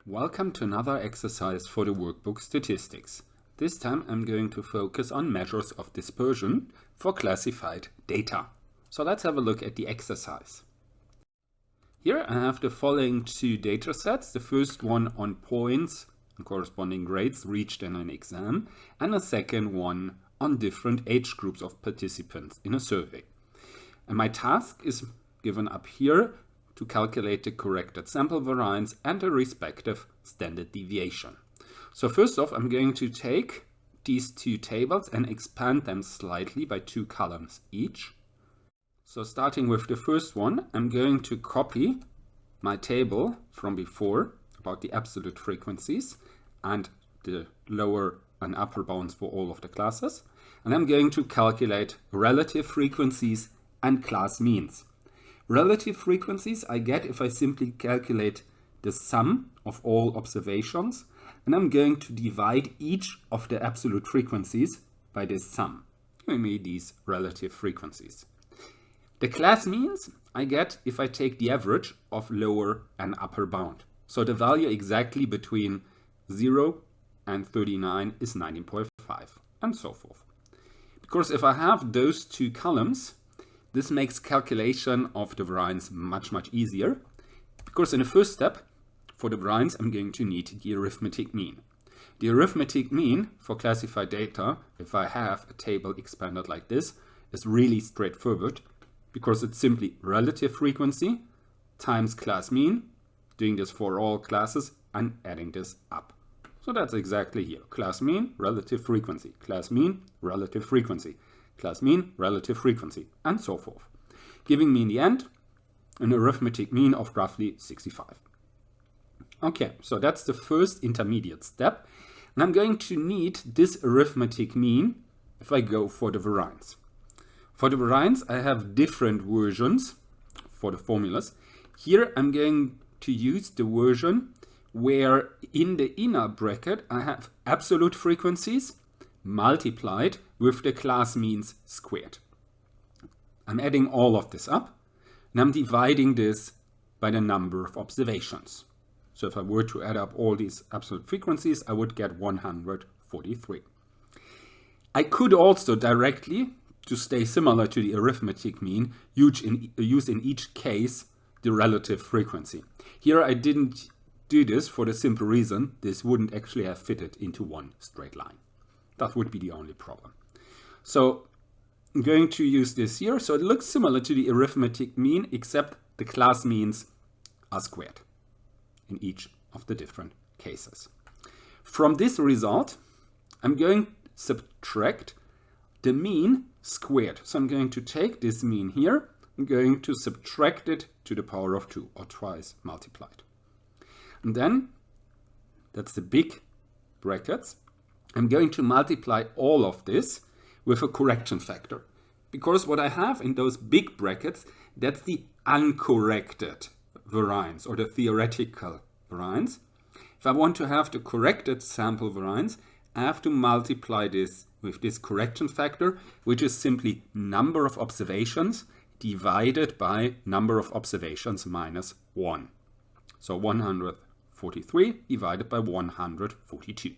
Welcome to another exercise for the workbook statistics. This time I'm going to focus on measures of dispersion for classified data. So let's have a look at the exercise. Here I have the following two data sets. The first one on points and corresponding grades reached in an exam, and the second one on different age groups of participants in a survey. And my task is given up here to calculate the corrected sample variance and the respective standard deviation. So first off, I'm going to take these two tables and expand them slightly by 2 columns each. So starting with the first one, I'm going to copy my table from before about the absolute frequencies and the lower and upper bounds for all of the classes. And I'm going to calculate relative frequencies and class means. Relative frequencies I get if I simply calculate the sum of all observations, and I'm going to divide each of the absolute frequencies by this sum, giving me these relative frequencies. The class means I get if I take the average of lower and upper bound. So the value exactly between 0 and 39 is 19.5 and so forth. Because if I have those 2 columns, this makes calculation of the variance much easier, because in the first step, for the variance, I'm going to need the arithmetic mean. The arithmetic mean for classified data, if I have a table expanded like this, is really straightforward, because it's simply relative frequency times class mean, doing this for all classes and adding this up. So that's exactly here. Class mean, relative frequency. Class mean, relative frequency. Class mean, relative frequency, and so forth, giving me in the end an arithmetic mean of roughly 65. Okay, so that's the first intermediate step, and I'm going to need this arithmetic mean if I go for the variance. For the variance, I have different versions for the formulas. Here I'm going to use the version where in the inner bracket I have absolute frequencies multiplied with the class means squared. I'm adding all of this up and I'm dividing this by the number of observations. So if I were to add up all these absolute frequencies, I would get 143. I could also directly, to stay similar to the arithmetic mean, use in each case the relative frequency. Here I didn't do this for the simple reason this wouldn't actually have fitted into one straight line. That would be the only problem. So I'm going to use this here. So it looks similar to the arithmetic mean, except the class means are squared in each of the different cases. From this result, I'm going to subtract the mean squared. So I'm going to take this mean here, I'm going to subtract it to the power of 2 or twice multiplied. And then, that's the big brackets, I'm going to multiply all of this with a correction factor. Because what I have in those big brackets, that's the uncorrected variance or the theoretical variance. If I want to have the corrected sample variance, I have to multiply this with this correction factor, which is simply number of observations divided by number of observations minus 1. So 143 divided by 142.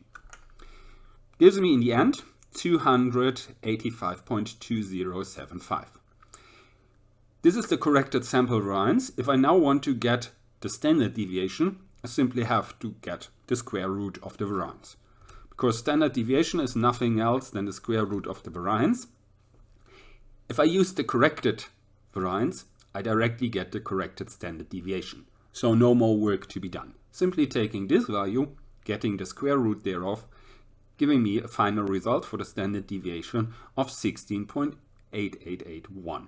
Gives me in the end 285.2075. This is the corrected sample variance. If I now want to get the standard deviation, I simply have to get the square root of the variance. Because standard deviation is nothing else than the square root of the variance. If I use the corrected variance, I directly get the corrected standard deviation. So no more work to be done. Simply taking this value, getting the square root thereof, giving me a final result for the standard deviation of 16.8881.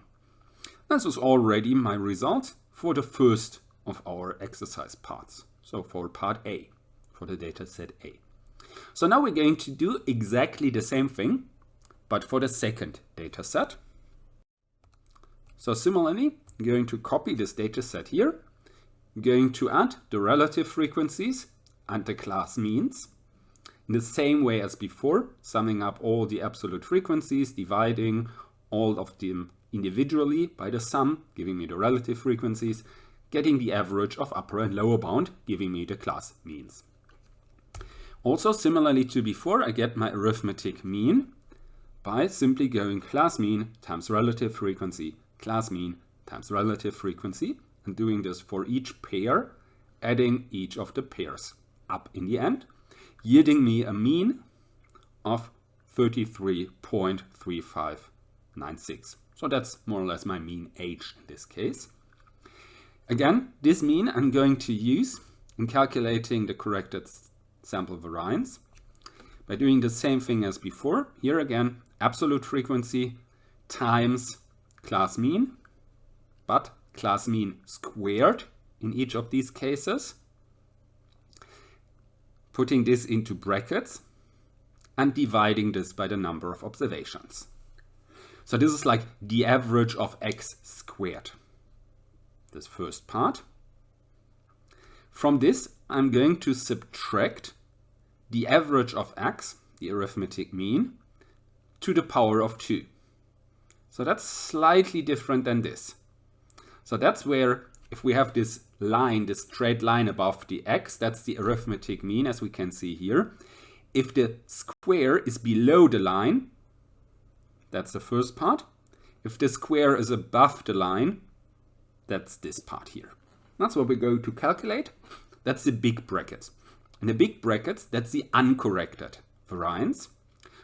This is already my result for the first of our exercise parts. So for part A, for the data set A. So now we're going to do exactly the same thing, but for the second data set. So similarly, I'm going to copy this data set here. I'm going to add the relative frequencies and the class means. In the same way as before, summing up all the absolute frequencies, dividing all of them individually by the sum, giving me the relative frequencies, getting the average of upper and lower bound, giving me the class means. Also, similarly to before, I get my arithmetic mean by simply going class mean times relative frequency, class mean times relative frequency, and doing this for each pair, adding each of the pairs up in the end, yielding me a mean of 33.3596. So that's more or less my mean age in this case. Again, this mean I'm going to use in calculating the corrected sample variance by doing the same thing as before. Here again, absolute frequency times class mean, but class mean squared in each of these cases, putting this into brackets and dividing this by the number of observations. So this is like the average of x squared, this first part. From this, I'm going to subtract the average of x, the arithmetic mean, to the power of 2. So that's slightly different than this. So that's where, if we have this line, this straight line above the x, that's the arithmetic mean, as we can see here. If the square is below the line, that's the first part. If the square is above the line, that's this part here. That's what we're going to calculate. That's the big brackets. In the big brackets, that's the uncorrected variance.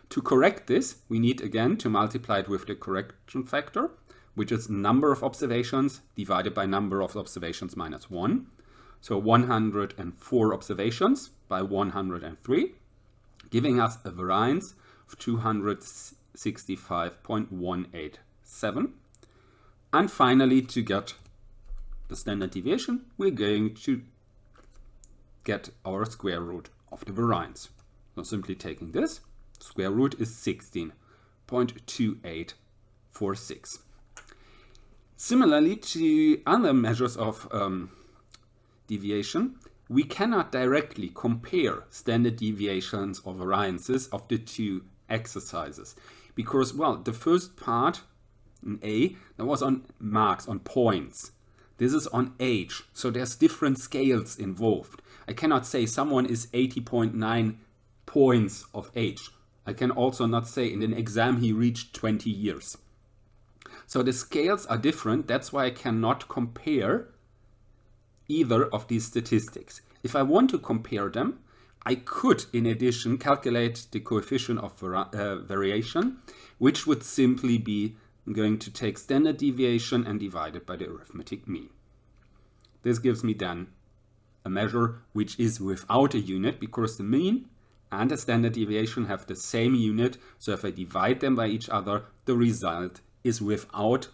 To correct this, we need again to multiply it with the correction factor, which is number of observations divided by number of observations minus 1. So 104 observations by 103, giving us a variance of 265.187. And finally, to get the standard deviation, we're going to get our square root of the variance. So simply taking this, square root is 16.2846. Similarly to other measures of deviation, we cannot directly compare standard deviations or variances of the two exercises because, well, the first part in A, that was on marks, on points. This is on age, so there's different scales involved. I cannot say someone is 80.9 points of age. I can also not say in an exam he reached 20 years. So the scales are different, that's why I cannot compare either of these statistics. If I want to compare them, I could in addition calculate the coefficient of variation, which would simply be going to take standard deviation and divide it by the arithmetic mean. This gives me then a measure which is without a unit because the mean and the standard deviation have the same unit. So if I divide them by each other, the result is without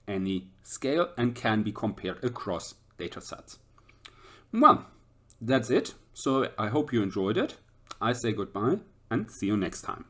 any scale and can be compared across data sets. Well, that's it. So I hope you enjoyed it. I say goodbye and see you next time.